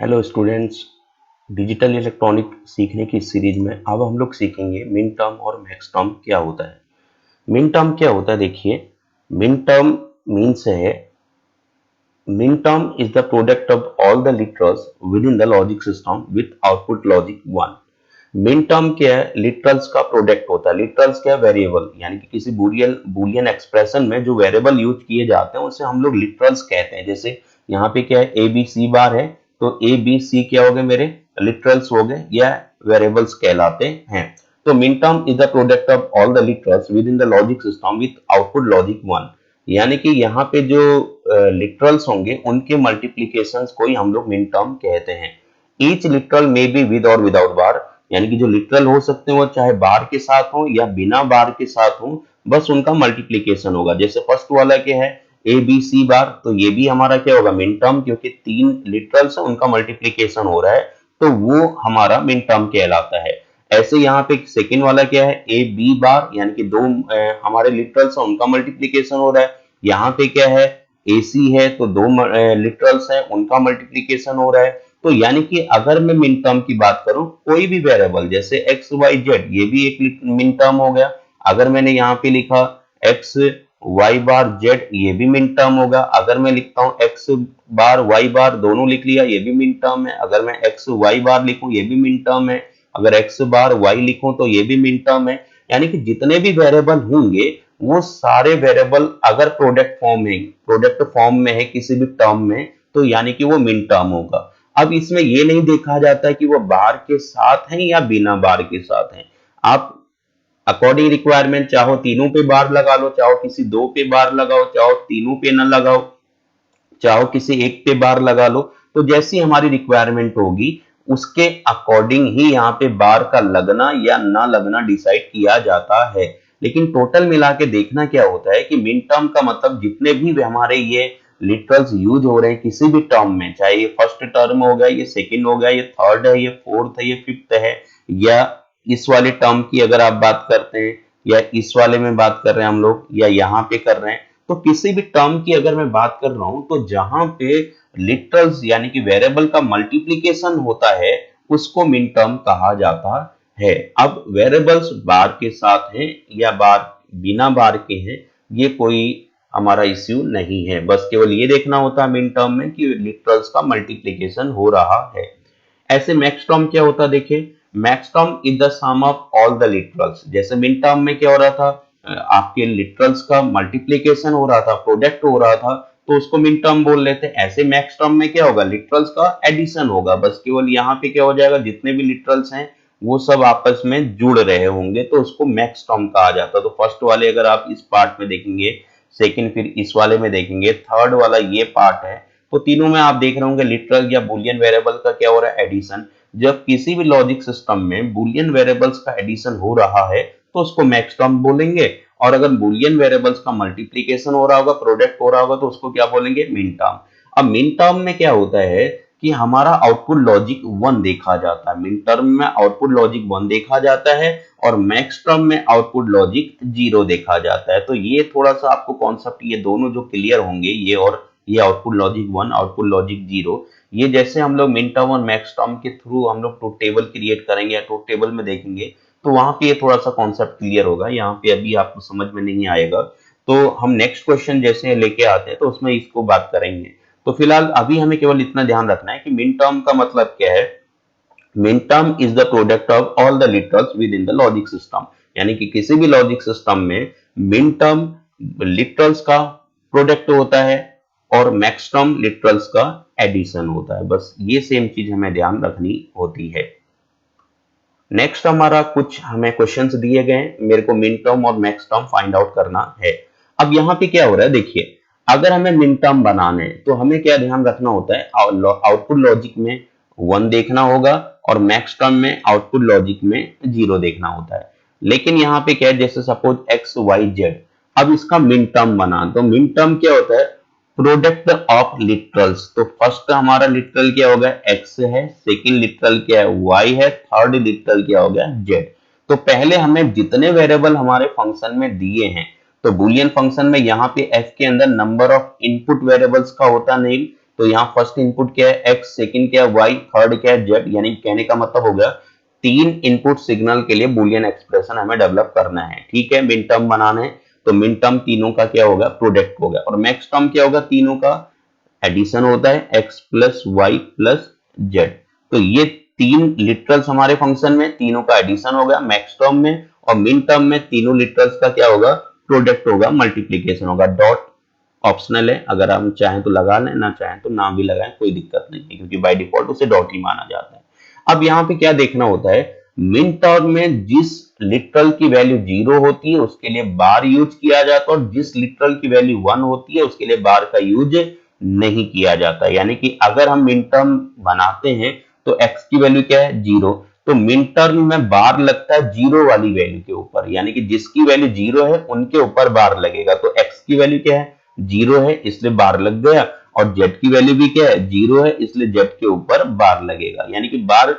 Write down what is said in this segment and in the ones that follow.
Hello students. Digital electronic सीखने की series में अब हम लोग सीखेंगे मिन टर्म और मैक्स टर्म क्या होता है। मिन टर्म क्या होता है, देखिए। मिन टर्म मीन्स है min term is the product of all the literals with in the logic system with output logic 1। मिन टर्म क्या है? लिटरल्स का प्रोडक्ट होता है। लिटरल्स क्या है? वेरिएबल, यानी कि किसी बुलियन बुलियन एक्सप्रेशन में जो वेरिएबल यूज किए जाते हैं उसे हम लोग लिटरल्स कहते हैं। जैसे यहाँ पे क्या है, ए बी सी बार है, तो ए बी सी क्या हो गए? मेरे लिटरल्स हो गए या वेरिएबल्स कहलाते हैं। तो min term is the product of all the literals with in the logic system with output logic 1। यानी कि यहाँ पे जो लिटरल्स होंगे उनके मल्टीप्लीकेशंस को ही हम लोग मिन टर्म कहते हैं। Each literal may be with और विदाउट बार, यानी कि जो लिटरल हो सकते हैं वो चाहे बार के साथ हो या बिना बार के साथ हो, बस उनका मल्टीप्लीकेशन होगा। जैसे फर्स्ट वाला क्या है, ए बी सी बार, तो ये भी हमारा क्या होगा? मिन टर्म, क्योंकि तीन लिटरल्स है उनका मल्टीप्लीकेशन हो रहा है, तो वो हमारा मिन टर्म कहलाता है। ऐसे यहाँ पे सेकेंड वाला क्या है, ए बी बार, यानी कि दो हमारे लिटरल्स है उनका मल्टीप्लीकेशन हो रहा है। यहाँ पे क्या है, ए सी है, तो दो लिटरल्स है उनका मल्टीप्लीकेशन हो रहा है। तो यानी कि अगर मैं मिन टर्म की बात करूं, कोई भी वेरिएबल जैसे एक्स वाई जेड, ये भी एक मिन टर्म हो गया। अगर मैंने यहाँ पे लिखा एक्स वाई बार जेड, ये भी मिन टर्म होगा। अगर मैं लिखता हूँ एक्स बार वाई बार, दोनों लिख लिया, ये भी मिन टर्म है। अगर मैं एक्स वाई बार लिखूं, ये भी मिन टर्म है। अगर एक्स बार वाई लिखूं तो ये भी मिन टर्म है। यानी कि जितने भी वेरिएबल होंगे वो सारे वेरिएबल अगर प्रोडक्ट फॉर्म में है किसी भी टर्म में, तो यानी कि वो मिन टर्म होगा। अब इसमें ये नहीं देखा जाता है कि वो बार के साथ हैं या बिना बार के साथ हैं। आप अकॉर्डिंग रिक्वायरमेंट चाहो तीनों पे बार लगा लो, चाहो किसी दो पे बार लगाओ, चाहो तीनों पे न लगाओ, चाहो किसी एक पे बार लगा लो। तो जैसी हमारी रिक्वायरमेंट होगी उसके अकॉर्डिंग ही यहाँ पे बार का लगना या ना लगना डिसाइड किया जाता है। लेकिन टोटल मिला के देखना क्या होता है कि मिन टर्म का मतलब जितने भी हमारे ये लिटरल्स यूज हो रहे हैं किसी भी टर्म में, चाहे ये फर्स्ट टर्म हो गया, ये सेकंड हो गया, ये थर्ड है, ये फोर्थ है, ये फिफ्थ है, या इस वाले टर्म की अगर आप बात करते हैं, या इस वाले में बात कर रहे हैं हम लोग, या यहाँ पे कर रहे हैं, तो किसी भी टर्म की अगर मैं बात कर रहा हूं तो जहां पे लिटरल्स यानी कि वेरिएबल का मल्टीप्लीकेशन होता है उसको मिन टर्म कहा जाता है। अब वेरिएबल्स बार के साथ हैं या बार बिना बार के हैं, ये कोई हमारा इश्यू नहीं है। बस केवल ये देखना होता है मिन टर्म में कि लिटरल्स का मल्टीप्लीकेशन हो रहा है। ऐसे मैक्स टर्म क्या होता है, देखिए। Max term is the sum of all the literals. जैसे मिन टर्म में क्या हो रहा था, आपके लिटरल्स का मल्टीप्लीकेशन हो रहा था, प्रोडक्ट हो रहा था, तो उसको मिन टर्म बोल लेते हैं। ऐसे मैक्स टर्म में क्या होगा, लिटरल्स का एडिशन होगा। बस केवल यहाँ पे क्या हो जाएगा, जितने भी लिटरल्स हैं वो सब आपस में जुड़ रहे होंगे, तो उसको मैक्स टर्म कहा जाता है। तो फर्स्ट वाले अगर आप इस पार्ट में देखेंगे, सेकंड फिर इस वाले में देखेंगे, थर्ड वाला ये पार्ट है, तो तीनों में आप देख रहे होंगे लिटरल या बुलियन वेरिएबल का क्या हो रहा है, एडिशन। जब किसी भी लॉजिक सिस्टम में बुलियन वेरिएबल्स का एडिशन हो रहा है तो उसको मैक्स टर्म बोलेंगे, और अगर बुलियन वेरिएबल्स का मल्टीप्लीकेशन हो रहा होगा, प्रोडक्ट हो रहा होगा, तो उसको क्या बोलेंगे, मिन टर्म। अब मिन टर्म में क्या होता है कि हमारा आउटपुट लॉजिक 1 देखा जाता है। मिन टर्म में आउटपुट लॉजिक 1 देखा जाता है और मैक्स टर्म में आउटपुट लॉजिक 0 देखा जाता है। तो ये थोड़ा सा आपको कॉन्सेप्ट ये दोनों जो क्लियर होंगे, ये और ये आउटपुट लॉजिक 1 आउटपुट लॉजिक 0, ये जैसे हम लोग मिन टर्म और मैक्स टर्म के थ्रू हम लोग ट्रूथ टेबल क्रिएट करेंगे या ट्रूथ टेबल में देखेंगे, तो वहां पे ये थोड़ा सा कॉन्सेप्ट क्लियर होगा। यहाँ पे अभी आपको समझ में नहीं आएगा, तो हम नेक्स्ट क्वेश्चन जैसे लेके आते हैं तो उसमें इसको बात करेंगे। तो फिलहाल अभी हमें केवल इतना ध्यान रखना है कि मिन टर्म का मतलब क्या है। Min term is the product of all the literals with in the logic system, यानी कि किसी भी लॉजिक सिस्टम में मिन टर्म लिटरल्स का प्रोडक्ट होता है और मैक्स टर्म लिटरल्स का एडिशन होता है। बस ये सेम चीज हमें ध्यान रखनी होती है। नेक्स्ट हमारा कुछ हमें क्वेश्चंस दिए गए हैं, मेरे को मिन टर्म और मैक्स टर्म फाइंड आउट करना है। अब यहाँ पे क्या हो रहा है, देखिए। अगर हमें मिन टर्म बनाने तो हमें क्या ध्यान रखना होता है, आउटपुट लॉजिक में 1 देखना होगा और मैक्स टर्म में आउटपुट लॉजिक में 0 देखना होता है। लेकिन यहाँ पे क्या है, जैसे सपोज एक्स वाई जेड, अब इसका मिन टर्म बना, तो मिन टर्म क्या होता है, प्रोडक्ट ऑफ लिटरल्स। तो फर्स्ट हमारा लिटरल क्या होगा, एक्स है, सेकंड लिटरल क्या है, वाई है, थर्ड लिटरल क्या हो गया, जेड। तो पहले हमें जितने वेरिएबल हमारे फंक्शन में दिए हैं, तो बुलियन फंक्शन में यहाँ पे एफ के अंदर नंबर ऑफ इनपुट वेरिएबल्स का होता नहीं, तो यहाँ फर्स्ट इनपुट क्या है x, सेकंड क्या है y, थर्ड क्या है z, यानी कहने का मतलब हो गया 3 इनपुट सिग्नल के लिए बुलियन एक्सप्रेशन हमें डेवलप करना है। ठीक है, मिन टर्म बनाना है तो मिन टर्म तीनों का क्या होगा प्रोडक्ट होगा, और मैक्स टर्म क्या होगा तीनों का एडिशन होता है x plus Y plus z. तो ये 3 लिटरल्स हमारे फंक्शन में तीनों का एडिशन होगा मैक्स टर्म में, और मिन टर्म में तीनों लिटरल्स का क्या होगा प्रोडक्ट होगा, मल्टीप्लीकेशन होगा। डॉट ऑप्शनल है, अगर हम चाहें तो लगा लें, ना चाहें तो ना भी लगाएं, कोई दिक्कत नहीं है, क्योंकि बाय डिफॉल्ट उसे डॉट ही माना जाता है। अब यहाँ पे क्या देखना होता है, मिन टर्म में जिस लिटरल की वैल्यू 0 होती है उसके लिए बार यूज किया जाता है, और जिस लिटरल की वैल्यू 1 होती है उसके लिए बार का यूज नहीं किया जाता। यानी कि अगर हम मिन टर्म बनाते हैं तो x की वैल्यू क्या है 0, तो मिन टर्म में बार लगता है 0 वाली वैल्यू के ऊपर, यानी कि जिसकी वैल्यू 0 है उनके ऊपर बार लगेगा। तो x की वैल्यू क्या है 0 है इसलिए बार लग गया, और z की वैल्यू भी क्या है 0 है इसलिए z के ऊपर बार लगेगा। यानी कि बार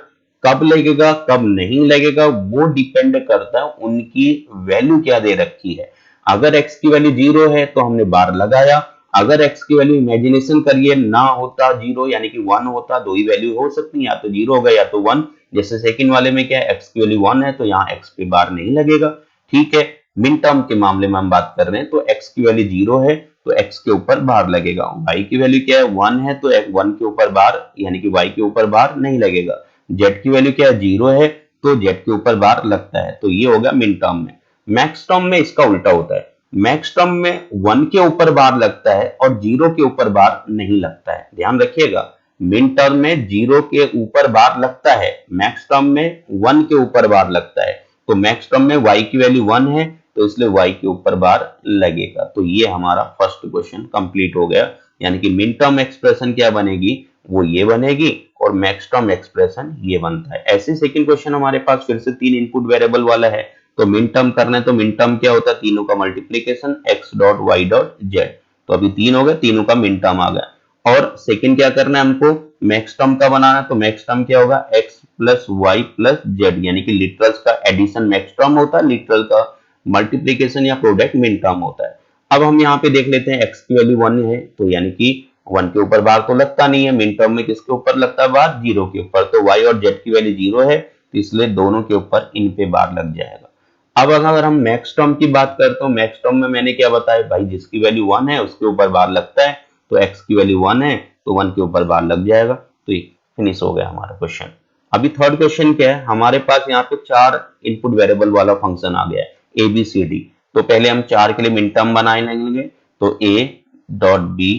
कब लगेगा कब नहीं लगेगा वो डिपेंड करता है उनकी वैल्यू क्या दे रखी है। अगर x की वैल्यू 0 है तो हमने बार लगाया, अगर x की वैल्यू इमेजिनेशन करिए ना होता 0 यानी कि 1 होता, दो ही वैल्यू हो सकती है, या तो 0 होगा या तो 1। जैसे सेकंड वाले में क्या है x की वैल्यू 1 है तो यहाँ x पे बार नहीं लगेगा। ठीक है, मिन टर्म के मामले में हम बात कर रहे हैं तो x की वैल्यू 0 है तो x के ऊपर बार लगेगा, y की वैल्यू क्या है 1 है तो 1 के ऊपर बार यानी कि y के ऊपर बार नहीं लगेगा, z की वैल्यू क्या है 0 है तो z के ऊपर बार लगता है। तो ये होगा मिन टर्म में। मैक्स टर्म में इसका उल्टा होता है, मैक्स टर्म में 1 के ऊपर बार लगता है और 0 के ऊपर बार नहीं लगता है। ध्यान रखिएगा, मिन टर्म में 0 के ऊपर बार लगता है, मैक्स टर्म में 1 के ऊपर बार लगता है। तो मैक्स टर्म में y की वैल्यू 1 है तो इसलिए y के ऊपर बार लगेगा। तो ये हमारा फर्स्ट क्वेश्चन कंप्लीट हो गया, यानी कि मिन टर्म एक्सप्रेशन क्या बनेगी वो ये बनेगी, और मैक्स टर्म एक्सप्रेशन ये बनता है। ऐसे सेकंड क्वेश्चन हमारे पास फिर से 3 इनपुट वेरिएबल वाला है, तो मिन टर्म करना है तो मिन टर्म क्या होता है तीनों का multiplication x dot Y dot z. तो अभी 3 हो गए, तीनों का मिन टर्म आ गया। और सेकंड क्या करना है हमको मैक्स टर्म का बनाना है, तो मैक्स टर्म क्या होगा x plus Y plus z, यानी कि लिटरल्स का एडिशन मैक्स टर्म होता है, लिटरल का मल्टीप्लीकेशन या प्रोडक्ट मिन टर्म होता है। अब हम यहाँ पे देख लेते हैं x की वैल्यू 1 है तो यानी कि 1 के ऊपर बार तो लगता नहीं है, मिन टर्म में किसके ऊपर लगता है बार 0 के ऊपर, तो y और z की वैल्यू 0 है तो इसलिए दोनों के ऊपर इन पे बार लग जाएगा। अब अगर हम मैक्स टर्म की बात करते तो मैक्स टर्म में मैंने क्या बताया भाई, जिसकी वैल्यू 1 है उसके ऊपर बार लगता है, तो x की वैल्यू 1 है तो 1 के ऊपर बार लग जाएगा। तो ये फिनिश हो गया हमारा क्वेश्चन। अभी थर्ड क्वेश्चन क्या है, हमारे पास यहाँ पे 4 इनपुट वेरिएबल वाला फंक्शन आ गया है a b c d। तो पहले हम 4 के लिए मिन टर्म बनाए लेंगे, तो a dot b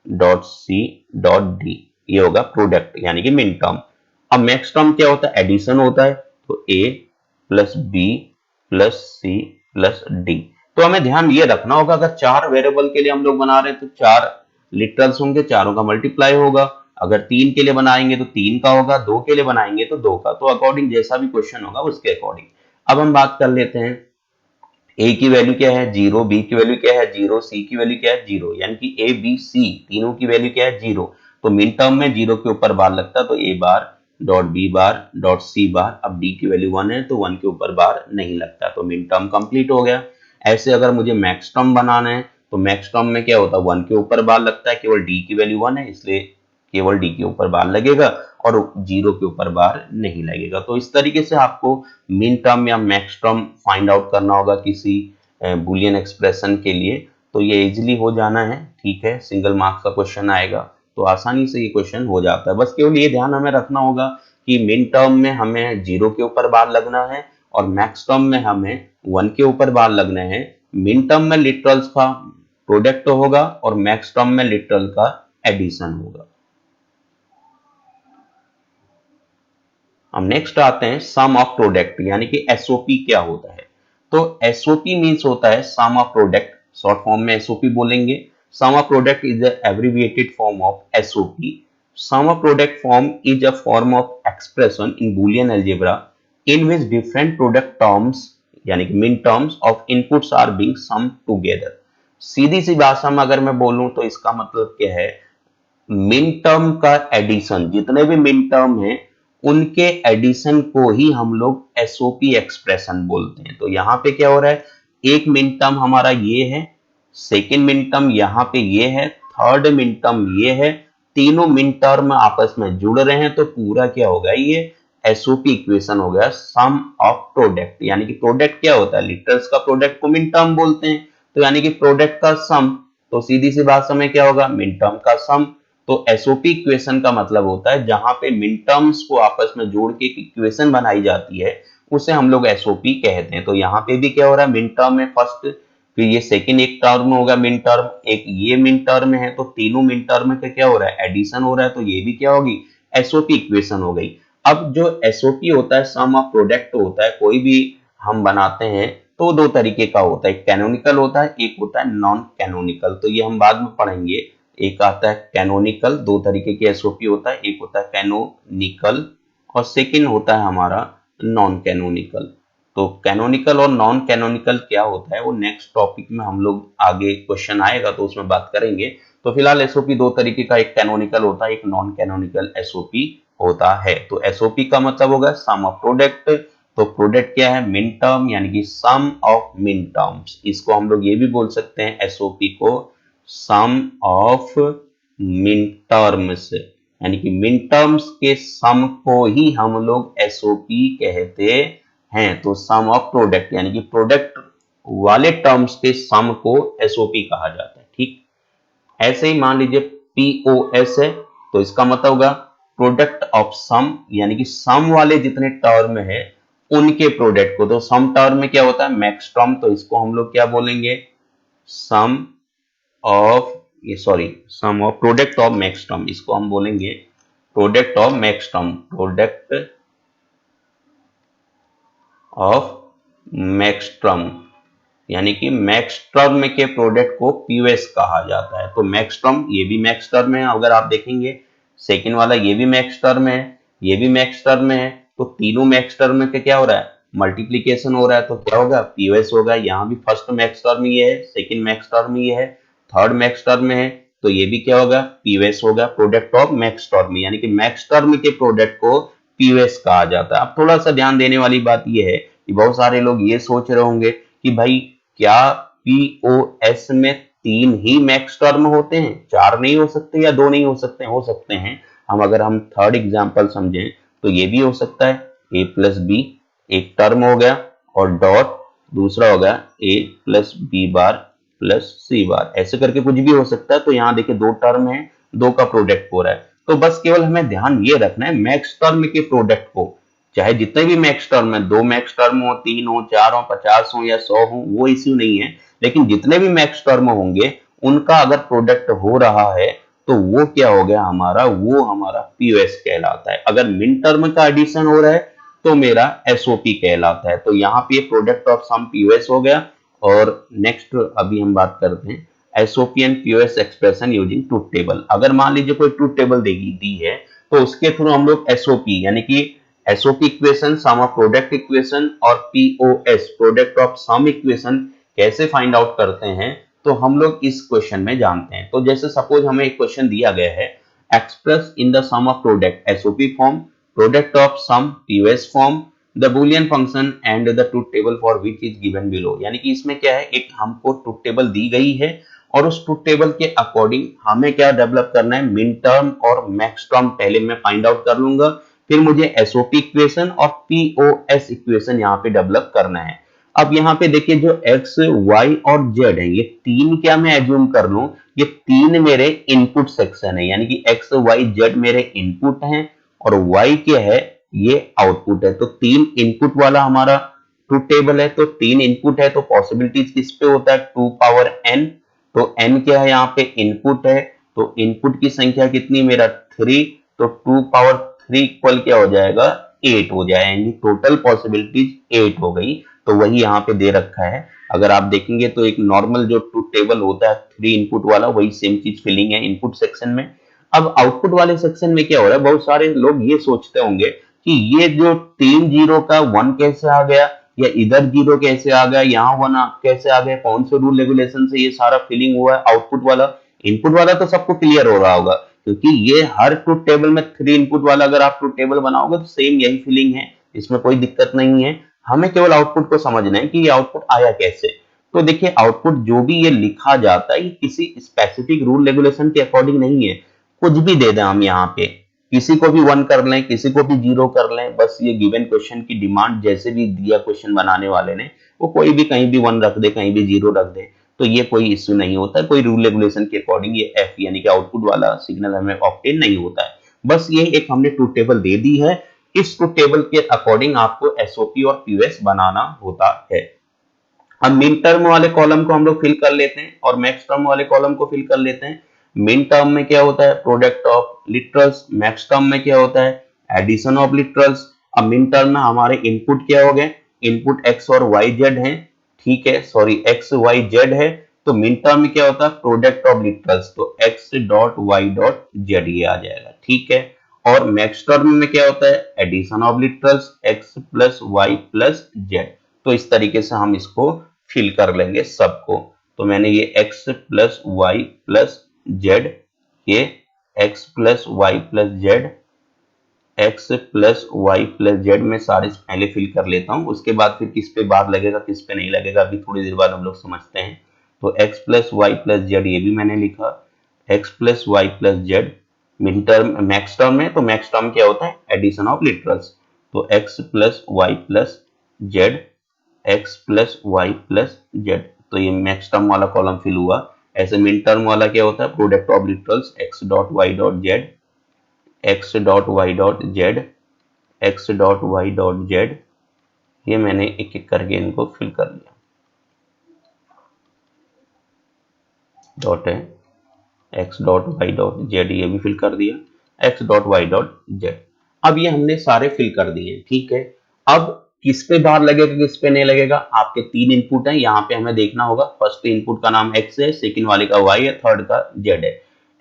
dot c dot d ये होगा प्रोडक्ट यानी कि मिन टर्म। अब मैक्स टर्म क्या होता है एडिशन होता है, तो a plus b plus c plus d. तो हमें ध्यान ये रखना होगा अगर 4 वेरिएबल के लिए हम लोग बना रहे हैं तो 4 लिटरल्स होंगे, चारों का मल्टीप्लाई होगा। अगर 3 के लिए बनाएंगे तो 3 का होगा, 2 के लिए बनाएंगे तो 2 का। तो अकॉर्डिंग जैसा भी क्वेश्चन होगा उसके अकॉर्डिंग। अब हम बात कर लेते हैं a की वैल्यू क्या है 0, b की वैल्यू क्या है 0, c की वैल्यू क्या है 0, यानी कि a b c तीनों की वैल्यू क्या है 0। तो मिन टर्म में 0 के ऊपर बार लगता है तो a bar dot b bar dot c बार। अब d की वैल्यू 1 है तो 1 के ऊपर बार नहीं लगता, तो मिन टर्म कंप्लीट हो गया। ऐसे अगर मुझे मैक्स टर्म बनाना है तो मैक्स टर्म में क्या होता है 1 के ऊपर बार लगता है, केवल d की वैल्यू 1 है इसलिए केवल d के ऊपर बार लगेगा और 0 के ऊपर बार नहीं लगेगा। तो इस तरीके से आपको मिन टर्म या मैक्स टर्म फाइंड आउट करना होगा किसी बुलियन एक्सप्रेशन के लिए। तो ये इजीली हो जाना है, ठीक है, सिंगल मार्क्स का क्वेश्चन आएगा तो आसानी से ये क्वेश्चन हो जाता है। बस केवल ये ध्यान हमें रखना होगा कि मिन टर्म में हमें 0 के ऊपर बार लगना है और मैक्स टर्म में हमें 1 के ऊपर बार लगना है। मिन टर्म में लिटरल्स का प्रोडक्ट होगा और मैक्स टर्म में लिटरल का एडिशन होगा। हम नेक्स्ट आते हैं सम ऑफ प्रोडक्ट यानी कि एसओपी क्या होता है। तो एसओपी मींस होता है sum of product, short form में एसओपी बोलेंगे। Sum of product is the abbreviated form of SOP. Sum of product form is a form of expression in Boolean algebra in which different product terms यानी कि min terms of inputs are being summed together. सीधी सी भाषा में अगर मैं बोलूं तो इसका मतलब क्या है, मिन टर्म का एडिशन, जितने भी मिन टर्म हैं उनके एडिशन को ही हम लोग एसओपी एक्सप्रेशन बोलते हैं। तो यहां पे क्या हो रहा है, एक मिन टर्म हमारा ये है, सेकेंड मिन टर्म यहां पे ये है, थर्ड मिन टर्म ये है, तीनों मिन टर्म आपस में जुड़ रहे हैं तो पूरा क्या होगा, ये एसओपी इक्वेशन हो गया सम ऑफ प्रोडक्ट। यानी कि प्रोडक्ट क्या होता है, लिटरल्स का प्रोडक्ट को मिन टर्म बोलते हैं, तो यानी कि प्रोडक्ट का सम, तो सीधी सी बात समय क्या होगा, मिन टर्म का सम। तो एसओपी इक्वेशन का मतलब होता है जहां पे मिन टर्म्स को आपस में जोड़ के एक इक्वेशन बनाई जाती है, उसे हम लोग एसओपी कहते हैं। तो यहाँ पे भी क्या हो रहा है, मिन टर्म है फर्स्ट, फिर ये सेकंड एक टर्म होगा मिन टर्म, एक ये मिन टर्म है, तो तीनों मिन टर्म का क्या हो रहा है, एडिशन हो रहा है, तो ये भी क्या होगी, एसओपी इक्वेशन हो गई। अब जो एसओपी होता है, सम ऑफ प्रोडक्ट होता है, कोई भी हम बनाते हैं तो दो तरीके का होता है, एक कैनोनिकल होता है, एक होता है नॉन कैनोनिकल, तो ये हम बाद में पढ़ेंगे। एक आता है कैनोनिकल, दो तरीके के एसओपी होता है, एक होता है कैनोनिकल और सेकंड होता है हमारा नॉन कैनोनिकल। तो कैनोनिकल और नॉन कैनोनिकल क्या होता है वो नेक्स्ट टॉपिक में हम लोग आगे क्वेश्चन आएगा तो उसमें बात करेंगे। तो फिलहाल एसओपी दो तरीके का, एक कैनोनिकल होता है, एक नॉन कैनोनिकल एसओपी होता है। तो एसओपी का मतलब होगा सम ऑफ प्रोडक्ट, तो प्रोडक्ट क्या है, मिन टर्म, यानी कि सम ऑफ मिन टर्म्स। इसको हम लोग ये भी बोल सकते हैं एसओपी को सम ऑफ मिन टर्म्स, यानी कि मिन टर्म्स के सम को ही हम लोग एसओपी कहते हैं। तो सम ऑफ प्रोडक्ट यानी कि प्रोडक्ट वाले टर्म्स के सम को एसओपी कहा जाता है। ठीक, ऐसे ही मान लीजिए पीओएस है, तो इसका मतलब होगा प्रोडक्ट ऑफ सम, यानी कि सम वाले जितने टर्म है उनके प्रोडक्ट को। तो सम टर्म में क्या होता है, मैक्स टर्म, तो इसको हम लोग क्या बोलेंगे, सम ऑफ, ये sorry, sum of product of max term, इसको हम बोलेंगे product of max term, product of max term, यानी कि मैक्स टर्म के प्रोडक्ट को पीओएस कहा जाता है। तो मैक्स टर्म, ये भी मैक्स टर्म है, अगर आप देखेंगे सेकंड वाला ये भी मैक्स टर्म है, ये भी मैक्स टर्म है, तो तीनों मैक्स टर्म के क्या हो रहा है, मल्टीप्लीकेशन हो रहा है, तो क्या होगा, पीओएस होगा। यहाँ भी फर्स्ट मैक्स टर्म ये है, सेकंड मैक्स टर्म ये है, थर्ड मैक्स टर्म है, तो ये भी क्या होगा, पीओएस होगा, प्रोडक्ट ऑफ मैक्स टर्म, यानी कि मैक्स टर्म के प्रोडक्ट को पीओएस कहा जाता है। अब थोड़ा सा ध्यान देने वाली बात यह है कि बहुत सारे लोग ये सोच रहे होंगे कि भाई क्या पीओएस में तीन ही मैक्स टर्म होते हैं, चार नहीं हो सकते या दो नहीं हो सकते हैं। अगर हम थर्ड एग्जांपल समझें तो ये भी हो सकता है, ए प्लस बी एक टर्म हो गया और डॉट दूसरा हो गया ए प्लस बी बार प्लस सी बार, ऐसे करके कुछ भी हो सकता है। तो यहाँ देखिए दो टर्म है, दो का प्रोडक्ट हो रहा है, तो बस केवल हमें ध्यान ये रखना है मैक्स टर्म के प्रोडक्ट को, चाहे जितने भी मैक्स टर्म है, दो मैक्स टर्म हो, तीन हो, चार हो, 50 हो या 100 हो, वो इश्यू नहीं है, लेकिन जितने भी मैक्स टर्म होंगे उनका अगर प्रोडक्ट हो रहा है तो वो क्या हो गया हमारा, वो हमारा पीओएस कहलाता है। अगर मिन टर्म का एडिशन हो रहा है तो मेरा एसओपी कहलाता है। तो यहाँ पे प्रोडक्ट ऑफ सम पीओएस हो गया। और नेक्स्ट अभी हम बात करते हैं SOP and POS expression using truth table. अगर मान लीजिए कोई ट्रूथ टेबल दी है तो उसके थ्रू हम लोग एसओपी यानी कि SOP equation, sum of product equation और POS product of sum equation कैसे फाइंड आउट करते हैं, तो हम लोग इस क्वेश्चन में जानते हैं। तो जैसे सपोज हमें एक क्वेश्चन दिया गया है, express in the sum of product SOP form, product of sum POS form, the boolean function and the truth table for which is given below. यानी कि इसमें क्या है, एक हमको ट्रूथ टेबल दी गई है और उस ट्रूथ टेबल के अकॉर्डिंग हमें क्या डेवलप करना है, मिन टर्म और मैक्स टर्म पहले मैं फाइंड आउट कर लूंगा, फिर मुझे एसओपी इक्वेशन और पीओएस इक्वेशन यहाँ पे डेवलप करना है। अब यहाँ पे देखिए जो एक्स वाई और जेड है, ये तीन क्या मैं एज्यूम कर लूं, ये तीन मेरे इनपुट सेक्शन है, यानी कि एक्स वाई जेड मेरे इनपुट हैं और वाई क्या है, ये आउटपुट है। तो तीन इनपुट वाला हमारा ट्रूथ टेबल है, तो तीन इनपुट है तो पॉसिबिलिटीज किस पे होता है, 2 पावर n। तो n क्या है, यहाँ पे इनपुट है, तो इनपुट की संख्या कितनी मेरा 3, तो 2 पावर 3 इक्वल क्या हो जाएगा, 8 हो जाएंगे, टोटल पॉसिबिलिटीज 8 हो गई। तो वही यहाँ पे दे रखा है। अगर आप देखेंगे तो एक नॉर्मल जो ट्रूथ टेबल होता है 3 इनपुट वाला, वही सेम चीज फिलिंग है इनपुट सेक्शन में। अब आउटपुट वाले सेक्शन में क्या हो रहा है, बहुत सारे लोग ये सोचते होंगे कि ये जो 3 जीरो का 1 कैसे आ गया, या इधर जीरो कैसे आ गया, यहाँ 1 कैसे आ गया, कौन से रूल रेगुलेशन से ये सारा फिलिंग हुआ है आउटपुट वाला। इनपुट वाला तो सबको क्लियर हो रहा होगा, क्योंकि ये हर ट्रूथ टेबल में 3 इनपुट वाला अगर आप ट्रूथ टेबल बनाओगे तो सेम यही फिलिंग है, इसमें कोई दिक्कत नहीं है। हमें केवल आउटपुट को समझना है कि ये आउटपुट आया कैसे। तो देखिए आउटपुट जो भी ये लिखा जाता है ये किसी स्पेसिफिक रूल रेगुलेशन के अकॉर्डिंग नहीं है, कुछ भी दे दें हम यहाँ पे, किसी को भी 1 कर लें, किसी को भी 0 कर लें, बस ये गिवन क्वेश्चन की डिमांड जैसे भी दिया क्वेश्चन बनाने वाले ने, वो कोई भी कहीं भी 1 रख दे, कहीं भी 0 रख दे, तो ये कोई इश्यू नहीं होता है। कोई रूल रेगुलेशन के अकॉर्डिंग ये एफ यानी कि आउटपुट वाला सिग्नल हमें ऑब्टेन नहीं होता है। बस ये एक हमने ट्रूथ टेबल दे दी है, इस ट्रूथ टेबल के अकॉर्डिंग आपको एसओपी और पीओएस बनाना होता है। अब मिन टर्म वाले कॉलम को हम लोग फिल कर लेते हैं और मैक्स टर्म वाले कॉलम को फिल कर लेते हैं। मिन टर्म में क्या होता है, product of literals. Max term में क्या होता है, एडिशन ऑफ लिटरल्स। अब मिन टर्म में हमारे इनपुट क्या हो गए, इनपुट एक्स और वाई जेड है, ठीक है, सॉरी एक्स वाई जेड है। तो मिन टर्म में क्या होता है, प्रोडक्ट ऑफ लिटरल्स, तो x dot Y dot z ये आ जाएगा, ठीक है। और मैक्स टर्म में क्या होता है, addition of literals, x plus Y plus z. तो इस तरीके से हम इसको फिल कर लेंगे सबको। तो मैंने ये x plus Y plus z, ये x plus Y plus z, x plus Y plus z में सारे पहले फिल कर लेता हूं, उसके बाद फिर किस पे बार लगेगा किस पे नहीं लगेगा अभी थोड़ी देर बाद हम लोग समझते हैं। तो x plus Y plus z ये भी मैंने लिखा, x plus Y plus z. Min term max term है, तो मैक्स टर्म क्या होता है, एडिशन ऑफ लिटरल्स, तो x plus Y plus z, x plus Y plus z. तो ये मैक्स टर्म वाला कॉलम फिल हुआ। ऐसे मिन टर्म वाला क्या होता है, product of literals, x dot Y dot z, x dot Y dot z, x dot Y dot z. ये मैंने एक एक करके इनको फिल कर लिया, डॉट है, x dot Y dot z ये भी फिल कर दिया, x dot Y dot z. अब ये हमने सारे फिल कर दिए, ठीक है। अब किस पे बार लगेगा किस पे नहीं लगेगा, आपके 3 इनपुट हैं, यहाँ पे हमें देखना होगा। फर्स्ट इनपुट का नाम x है, सेकंड वाले का y है, थर्ड का z है।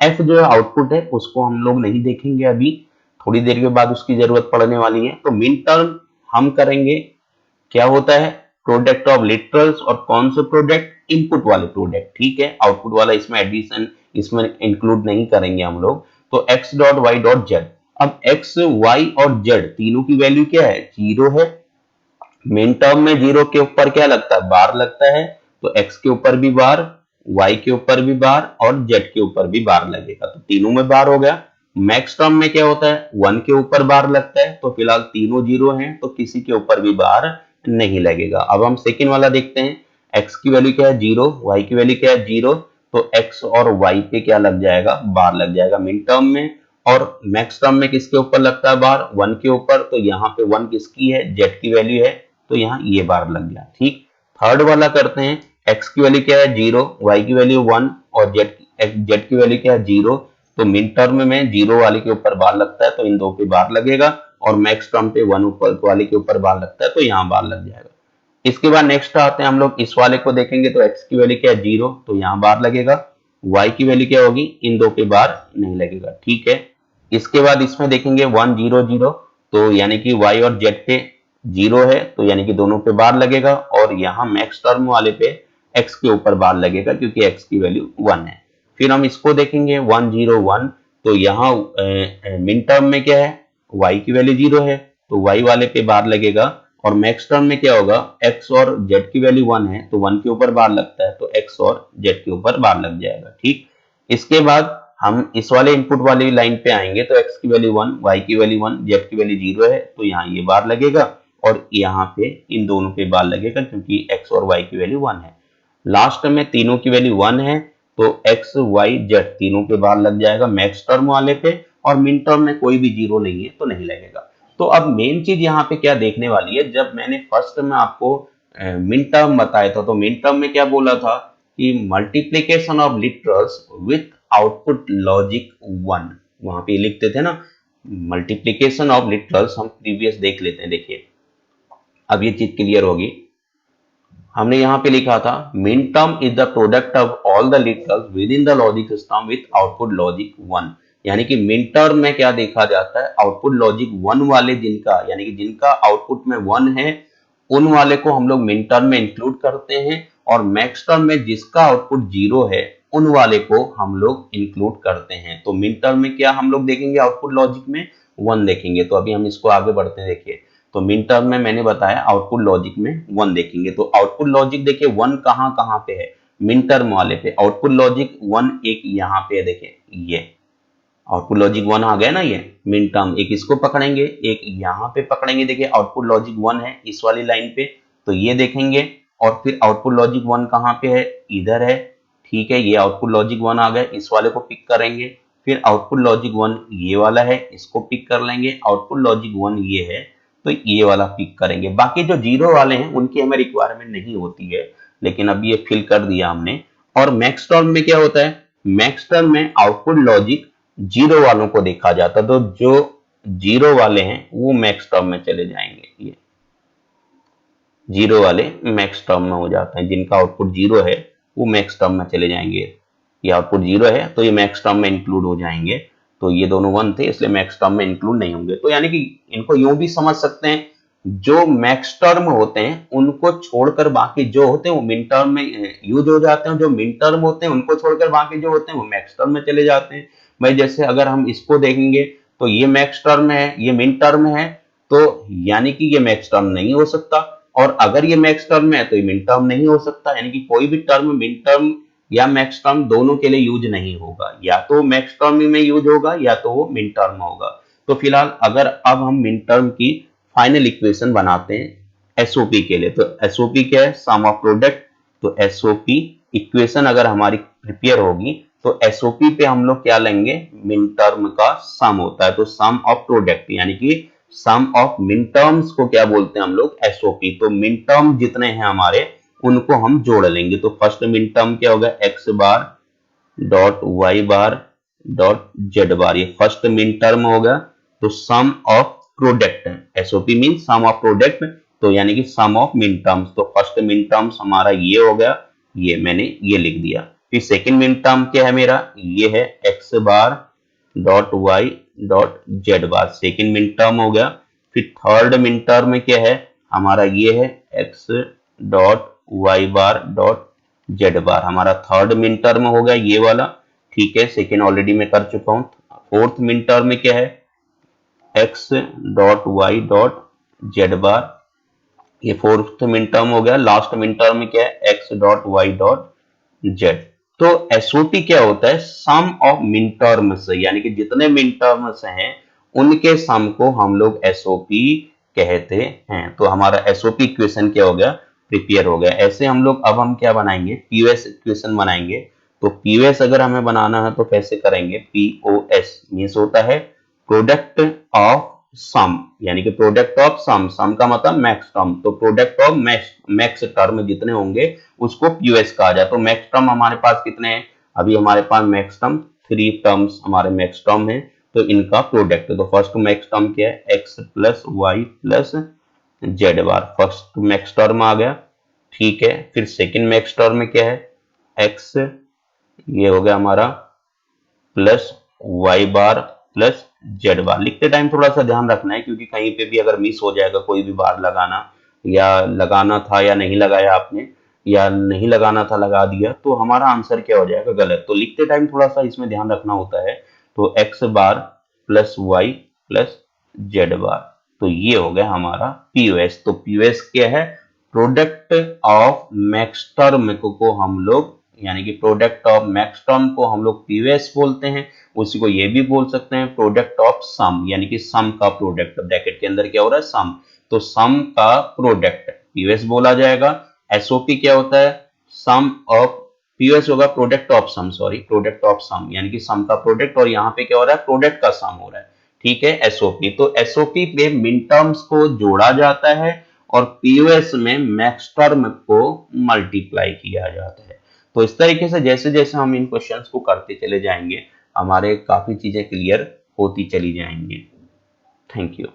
f जो है आउटपुट है, उसको हम लोग नहीं देखेंगे अभी, थोड़ी देर के बाद उसकी जरूरत पड़ने वाली है। तो मिन टर्म हम करेंगे, क्या होता है, प्रोडक्ट ऑफ लिटरल्स, और कौन से प्रोडक्ट, इनपुट वाले प्रोडक्ट, ठीक है। आउटपुट वाला इसमें एडिशन इसमें इंक्लूड नहीं करेंगे हम लोग। तो x dot Y dot z. अब x y और z तीनों की वैल्यू क्या है, 0 है। मेन टर्म में 0 के ऊपर क्या लगता है, बार लगता है, तो x के ऊपर भी बार, y के ऊपर भी बार और z के ऊपर भी बार लगेगा, तो तीनों में बार हो गया। मैक्स टर्म में क्या होता है, 1 के ऊपर बार लगता है, तो फिलहाल तीनों 0 हैं, तो किसी के ऊपर भी बार नहीं लगेगा। अब हम सेकंड वाला देखते हैं, x की वैल्यू क्या है 0, y की वैल्यू क्या है 0, तो x और y पे क्या लग जाएगा, बार लग जाएगा मिन टर्म में। और मैक्स टर्म में किसके ऊपर लगता है बार, 1 के ऊपर, तो यहाँ पे 1 किसकी है, z की वैल्यू है, तो यहाँ ये बार लग गया, ठीक। थर्ड वाला करते हैं, x की वैल्यू क्या है 0, y की वैल्यू 1 और z की वैल्यू क्या है 0, तो मिन टर्म में 0 वाले के ऊपर बार लगता है, तो इन दो पे बार लगेगा, और मैक्स टर्म पे 1 ऊपर वाले के ऊपर बार लगता है, तो यहाँ बार लग जाएगा। इसके बाद नेक्स्ट आते हैं हम लोग, इस वाले को देखेंगे, तो x की वैल्यू क्या है 0, तो यहाँ बार लगेगा, y की वैल्यू क्या होगी, इन दो पे बार नहीं लगेगा, ठीक है। इसके बाद इसमें देखेंगे 1 0 0, तो यानी कि y और z पे 0 है, तो यानी कि दोनों पे बार लगेगा, और यहाँ मैक्स टर्म वाले पे x के ऊपर बार लगेगा क्योंकि x की वैल्यू 1 है। फिर हम इसको देखेंगे 1 0 1, तो यहाँ मिन टर्म में क्या है, y की वैल्यू 0 है, तो y वाले पे बार लगेगा, और मैक्स टर्म में क्या होगा, x और z की वैल्यू 1 है, तो 1 के ऊपर बार लगता है, तो x और z के ऊपर बार लग जाएगा, ठीक। इसके बाद हम इस वाले इनपुट वाली लाइन पे आएंगे, तो x की वैल्यू 1, y की वैल्यू 1, z की वैल्यू 0 है, तो यहाँ ये बार लगेगा, और यहाँ पे इन दोनों पे बार लगेगा क्योंकि x और y की वैल्यू 1 है। लास्ट में तीनों की वैल्यू 1 है, तो x y z तीनों पे बार लग जाएगा मैक्स टर्म वाले पे, और मिन टर्म में कोई भी 0 नहीं है तो नहीं लगेगा। तो अब मेन चीज यहाँ पे क्या देखने वाली है, जब मैंने फर्स्ट में आपको मिन टर्म बताया था, तो मिन टर्म में क्या बोला था कि multiplication of literals with output logic 1, वहां पे लिखते थे ना मल्टीप्लीकेशन ऑफ लिटरल्स, हम प्रीवियस देख लेते हैं, देखिए अब ये चीज क्लियर होगी। हमने यहाँ पे लिखा था min term is the product of all the literals with in the logic system with output logic 1, यानी कि मिन टर्म में क्या देखा जाता है, आउटपुट लॉजिक 1 वाले जिनका, यानी कि जिनका आउटपुट में 1 है, उन वाले को हम लोग मिन टर्म में इंक्लूड करते हैं, और मैक्स टर्म में जिसका आउटपुट 0 है, उन वाले को हम लोग इंक्लूड करते हैं। तो मिन टर्म में क्या हम लोग देखेंगे, आउटपुट लॉजिक में 1 देखेंगे। तो अभी हम इसको आगे बढ़ते हैं, देखिए तो मिन टर्म में मैंने बताया आउटपुट लॉजिक में 1 देखेंगे, तो आउटपुट लॉजिक देखिए 1 कहां कहां पे है, मिन टर्म वाले पे आउटपुट लॉजिक 1 एक यहाँ पे है, देखिए ये आउटपुट लॉजिक 1 आ गया ना, ये मिन टर्म, एक इसको पकड़ेंगे, एक यहाँ पे पकड़ेंगे। देखिए आउटपुट लॉजिक 1 है इस वाली लाइन पे, तो ये देखेंगे, और फिर आउटपुट लॉजिक 1 कहाँ पे है, इधर है, ठीक है। ये आउटपुट लॉजिक 1 आ गया, इस वाले को पिक करेंगे। फिर आउटपुट लॉजिक 1 ये वाला है, इसको पिक कर लेंगे। आउटपुट लॉजिक 1 ये है, तो ये वाला पिक करेंगे। बाकी जो जीरो वाले हैं उनकी हमें रिक्वायरमेंट नहीं होती है, लेकिन अब ये फिल कर दिया हमने। और मैक्स टर्म में क्या होता है, मैक्स टर्म में आउटपुट लॉजिक जीरो वालों को देखा जाता है, तो जो जीरो वाले हैं वो मैक्स टर्म में चले जाएंगे। ये जीरो वाले मैक्स टर्म में हो जाते हैं, जिनका आउटपुट जीरो है वो मैक्स टर्म में चले जाएंगे। ये आउटपुट जीरो है तो ये मैक्स टर्म में इंक्लूड हो जाएंगे। तो ये दोनों 1 थे, इसलिए मैक्स टर्म में इंक्लूड नहीं होंगे। तो यानी कि इनको यूं भी समझ सकते हैं, जो मैक्स टर्म होते हैं उनको छोड़कर बाकी जो होते हैं वो मिन टर्म में यूज हो जाते हैं। जो मिन टर्म होते हैं उनको छोड़कर बाकी जो होते हैं वो मैक्स टर्म में चले जाते हैं। भाई जैसे अगर हम इसको देखेंगे तो ये मैक्स टर्म है, ये मिन टर्म है, तो यानी कि ये मैक्स टर्म नहीं हो सकता। और अगर ये मैक्स टर्म है तो ये मिन टर्म नहीं हो सकता। यानी कि कोई भी टर्म मिन टर्म या मैक्स टर्म दोनों के लिए यूज नहीं होगा, या तो मैक्स टर्म में यूज होगा या तो वो मिन टर्म होगा। तो फिलहाल अगर अब हम मिन टर्म की फाइनल इक्वेशन बनाते हैं एसओपी के लिए, तो एसओपी क्या है, सम ऑफ प्रोडक्ट। तो एसओपी इक्वेशन अगर हमारी प्रिपेयर होगी तो एसओपी पे हम लोग क्या लेंगे, मिन टर्म का सम होता है, तो सम ऑफ प्रोडक्ट, यानी कि सम ऑफ मिन टर्म्स को क्या बोलते हैं हम लोग, एसओपी। तो मिन टर्म जितने हैं हमारे उनको हम जोड़ लेंगे। तो फर्स्ट मिन टर्म क्या होगा, X bar dot Y bar dot Z bar, ये फर्स्ट मिन टर्म होगा। तो sum of product, SOP mean sum of product, तो यानी कि सम ऑफ मिन टर्म्स। तो फर्स्ट मिन टर्म्स हमारा ये हो गया, ये मैंने ये लिख दिया। फिर सेकंड मिन टर्म क्या है मेरा, ये है X bar dot Y dot Z bar, second min term हो गया। फिर थर्ड मिन टर्म में क्या है हमारा, ये है x dot Y bar dot Z bar, हमारा थर्ड मिन टर्म हो गया ये वाला, ठीक है। सेकेंड ऑलरेडी मैं कर चुका हूं। फोर्थ मिन टर्म में क्या है, x dot Y dot Z bar, ये फोर्थ मिन टर्म हो गया। लास्ट मिन टर्म में क्या है, x dot Y dot z. तो एसओपी क्या होता है, सम ऑफ मिन टर्म्स, यानी कि जितने मिन टर्म्स हैं उनके सम को हम लोग एसओपी कहते हैं। तो हमारा एसओपी इक्वेशन क्या हो गया, प्रिपेयर हो गया। ऐसे हम लोग अब हम क्या बनाएंगे, पीओएस इक्वेशन बनाएंगे। तो पीओएस अगर हमें बनाना है तो कैसे करेंगे, पीओएस मींस होता है प्रोडक्ट ऑफ सम, यानी कि प्रोडक्ट ऑफ सम, सम का मतलब मैक्स टर्म, तो प्रोडक्ट ऑफ मैक्स टर्म जितने होंगे उसको पीओएस कहा जाए। तो मैक्स टर्म हमारे पास कितने हैं, अभी हमारे पास मैक्स टर्म 3 टर्म्स हमारे मैक्स टर्म है, तो इनका प्रोडक्ट। तो फर्स्ट मैक्स टर्म क्या है, X plus Y plus Z bar, first max term आ गया, ठीक है। फिर सेकंड मैक्स टर्म में क्या है, एक्स, ये हो गया हमारा, प्लस वाई बार प्लस जेड बार। लिखते टाइम थोड़ा सा ध्यान रखना है, क्योंकि कहीं पे भी अगर मिस हो जाएगा कोई भी बार लगाना, या लगाना था या नहीं लगाया आपने, या नहीं लगाना था लगा दिया, तो हमारा आंसर क्या हो जाएगा, गलत। तो लिखते टाइम थोड़ा सा इसमें ध्यान रखना होता है। तो एक्स बार प्लस वाई प्लस जेड बार, तो ये हो गया हमारा पीओएस। तो पीओएस क्या है, प्रोडक्ट ऑफ मैक्स टर्म को हम लोग, यानी कि प्रोडक्ट ऑफ मैक्स टर्म को हम लोग पीओएस बोलते हैं। उसी को ये भी बोल सकते हैं प्रोडक्ट ऑफ सम, यानी कि सम का प्रोडक्ट, ब्रैकेट के अंदर क्या हो रहा है, सम, तो सम का प्रोडक्ट पीओएस बोला जाएगा। एसओपी क्या होता है, सम ऑफ, पीओएस होगा product of sum, sorry product of sum, यानी कि सम का प्रोडक्ट, और यहाँ पे क्या हो रहा है, प्रोडक्ट का सम हो रहा है, ठीक है। एसओपी, तो एसओपी पे मिन टर्म्स को जोड़ा जाता है और पीओएस में मैक्स टर्म को मल्टीप्लाई किया जाता है। तो इस तरीके से जैसे जैसे हम इन क्वेश्चंस को करते चले जाएंगे हमारे काफी चीजें क्लियर होती चली जाएंगी। Thank you.